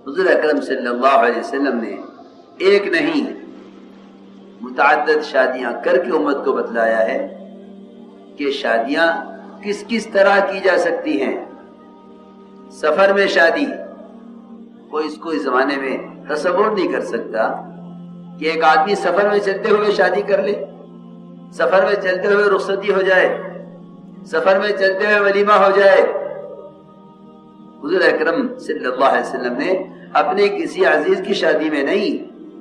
حضور اکرم صلی اللہ علیہ وسلم نے ایک نہیں متعدد شادیاں کر کے امت کو بتلایا ہے کہ شادیاں کس کس طرح کی جا سکتی ہیں. سفر میں شادی، کوئی اس کو اس زمانے میں تصور نہیں کر سکتا کہ ایک آدمی سفر میں چلتے ہوئے شادی کر لے، سفر میں چلتے ہوئے رخصتی ہو جائے، سفر میں چلتے ہوئے ولیمہ ہو جائے. حضور اکرم صلی اللہ علیہ وسلم نے اپنے کسی عزیز کی شادی میں نہیں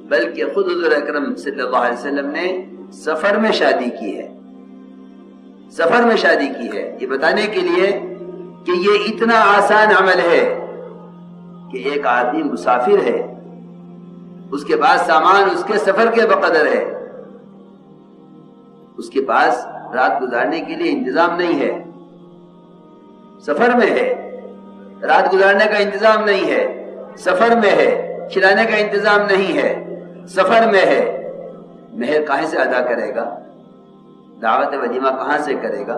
بلکہ خود حضور اکرم صلی اللہ علیہ وسلم نے سفر میں شادی کی ہے. سفر میں شادی کی ہے یہ بتانے کے لیے کہ یہ اتنا آسان عمل ہے کہ ایک آدمی مسافر ہے، اس کے پاس سامان اس کے سفر کے بقدر ہے، اس کے پاس رات گزارنے کے لیے انتظام نہیں ہے، سفر میں ہے، رات گزارنے کا انتظام نہیں ہے، سفر میں ہے، کھلانے کا انتظام نہیں ہے، سفر میں ہے. مہر کہاں سے ادا کرے گا؟ دعوت ولیمہ کہاں سے کرے گا؟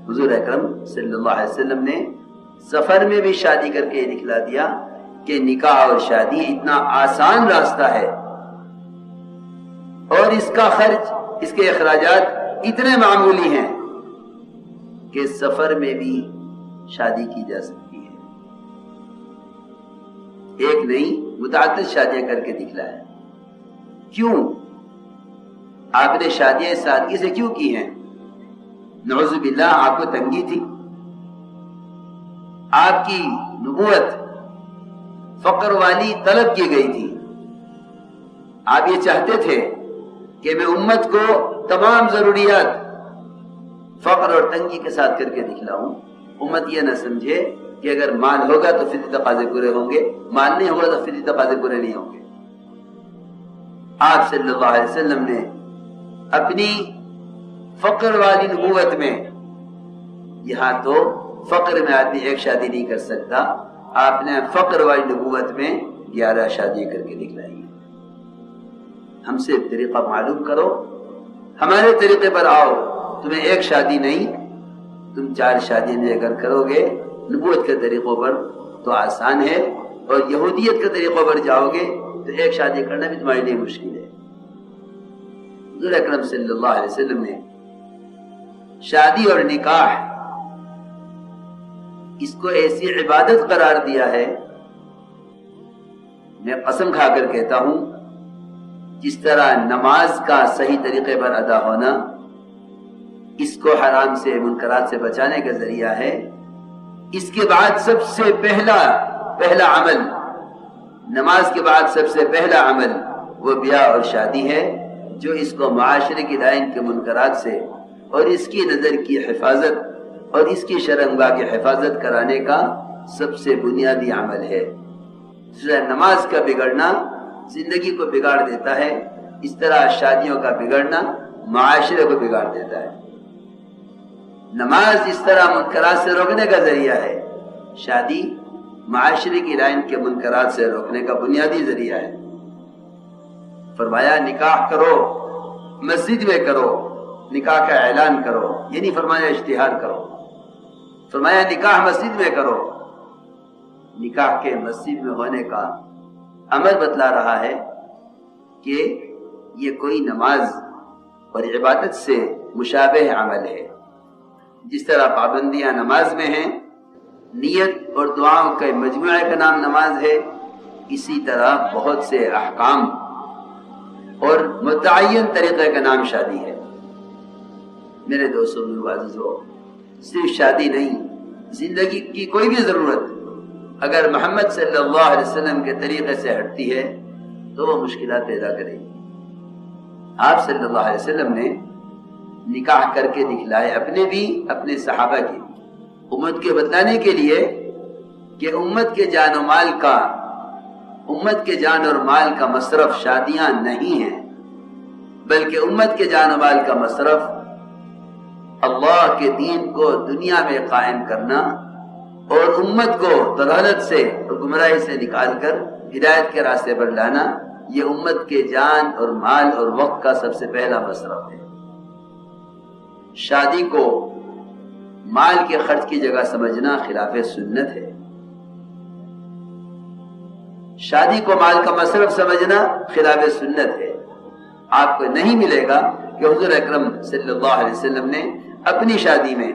حضور اکرم صلی اللہ علیہ وسلم نے سفر میں بھی شادی کر کے دکھلا دیا کہ نکاح اور شادی اتنا آسان راستہ ہے اور اس کا خرچ، اس کے اخراجات اتنے معمولی ہیں کہ سفر میں بھی شادی کی جا سکتی ہے. ایک نہیں متعدد شادیاں کر کے دکھلایا. کیوں؟ آپ نے شادیاں سادگی سے کیوں کی ہیں؟ نعوذ باللہ آپ کو تنگی تھی، آپ کی نبوت فقر والی طلب کی گئی تھی. آپ یہ چاہتے تھے کہ میں امت کو تمام ضروریات فقر اور تنگی کے ساتھ کر کے دکھلاؤں. امت یہ نہ سمجھے کہ اگر مال ہوگا تو فطری تقاضے پورے ہوں گے، مال نہیں ہوگا تو فطری تقاضے پورے نہیں ہوں گے. آپ صلی اللہ علیہ وسلم نے اپنی فقر والی نبوت میں، یہاں تو فقر میں آدمی ایک شادی نہیں کر سکتا، آپ نے فقر والی نبوت میں 11 شادیاں کر کے دکھلائی. ہم سے طریقہ معلوم کرو، ہمارے طریقے پر آؤ. تمہیں ایک شادی نہیں، تم 4 شادیاں بھی اگر کرو گے نبوت کے طریقوں پر تو آسان ہے، اور یہودیت کے طریقوں پر جاؤ گے تو ایک شادی کرنا بھی تمہارے لیے مشکل ہے. حضور اکرم صلی اللہ علیہ وسلم نے شادی اور نکاح اس کو ایسی عبادت قرار دیا ہے، میں قسم کھا کر کہتا ہوں، جس طرح نماز کا صحیح طریقے پر ادا ہونا اس کو حرام سے، منکرات سے بچانے کا ذریعہ ہے، اس کے بعد سب سے پہلا عمل، نماز کے بعد سب سے پہلا عمل وہ بیاہ اور شادی ہے، جو اس کو معاشرے کی لائن کے منکرات سے اور اس کی نظر کی حفاظت اور اس کی شرمگاہ کی حفاظت کرانے کا سب سے بنیادی عمل ہے. نماز کا بگڑنا زندگی کو بگاڑ دیتا ہے، اس طرح شادیوں کا بگڑنا معاشرے کو بگاڑ دیتا ہے. نماز اس طرح منکرات سے روکنے کا ذریعہ ہے، شادی معاشرے کی لائن کے منکرات سے روکنے کا بنیادی ذریعہ ہے. فرمایا نکاح کرو، مسجد میں کرو، نکاح کا اعلان کرو، یہ نہیں فرمایا اشتہار کرو. فرمایا نکاح مسجد میں کرو. نکاح کے مسجد میں ہونے کا امر بتلا رہا ہے کہ یہ کوئی نماز اور عبادت سے مشابہ عمل ہے. جس طرح پابندیاں نماز میں ہیں، نیت اور دعاؤں کے مجموعے کا نام نماز ہے، اسی طرح بہت سے احکام اور متعین طریقے کا نام شادی ہے. میرے دوستوں عزیزو، صرف شادی نہیں، زندگی کی کوئی بھی ضرورت اگر محمد صلی اللہ علیہ وسلم کے طریقے سے ہٹتی ہے تو وہ مشکلات پیدا کرے گی. آپ صلی اللہ علیہ وسلم نے نکاح کر کے دکھلائے، اپنے بھی اپنے صحابہ کی، امت کے بتلانے کے لیے کہ امت کے جان اور مال کا مصرف شادیاں نہیں ہیں، بلکہ امت کے جان و مال کا مصرف اللہ کے دین کو دنیا میں قائم کرنا اور امت کو ضلالت سے اور گمراہی سے نکال کر ہدایت کے راستے پر لانا، یہ امت کے جان اور مال اور وقت کا سب سے پہلا مصرف ہے. شادی کو مال کے خرچ کی جگہ سمجھنا خلاف سنت ہے. شادی کو مال کا مصرف سمجھنا خلاف سنت ہے. آپ کو نہیں ملے گا کہ حضور اکرم صلی اللہ علیہ وسلم نے اپنی شادی میں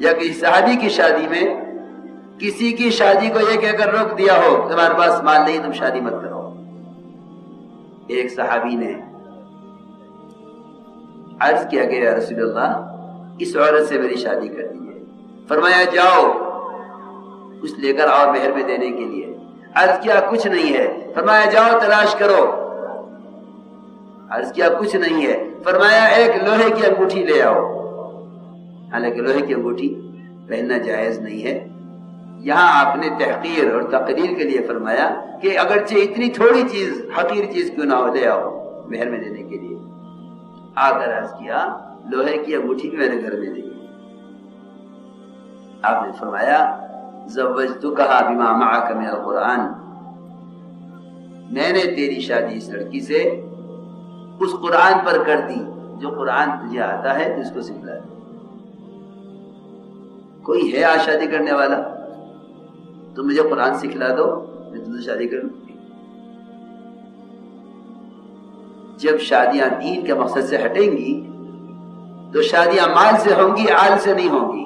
یا کسی صحابی کی شادی میں کسی کی شادی کو یہ کہہ کر روک دیا ہو تمہارے پاس مال نہیں تم شادی مت کرو. ایک صحابی نے عرض کیا کہ یا رسول اللہ اس عورت سے میری شادی کر دیجیے. فرمایا جاؤ کچھ لے کر آؤ مہر میں دینے کے لیے. عرض کیا کچھ نہیں ہے. فرمایا جاؤ تلاش کرو. عرض کیا کچھ نہیں ہے. فرمایا ایک لوہے کی انگوٹھی لے آؤ. حالانکہ لوہے کی انگوٹھی پہننا جائز نہیں ہے. یہاں آپ نے تحقیر اور تقریر کے لیے فرمایا کہ اگرچہ اتنی تھوڑی چیز حقیر چیز کیوں نہ ہو لے آؤ مہر میں دینے کے لیے. آ کر عرض کیا لوہے کی انگوٹھی بھی میں نے گھر میں دی. آپ نے فرمایا زوجتکھا بما معک من القرآن, میں نے تیری شادی اس لڑکی سے اس قرآن پر کر دی جو قرآن تجھے آتا ہے تو اس کو سکھلا دے. کوئی ہے آج شادی کرنے والا تو مجھے قرآن سکھلا دو میں تم سے شادی کر لوں. جب شادیاں دین کے مقصد سے ہٹیں گی تو شادیاں مال سے ہوں گی آل سے نہیں ہوں گی.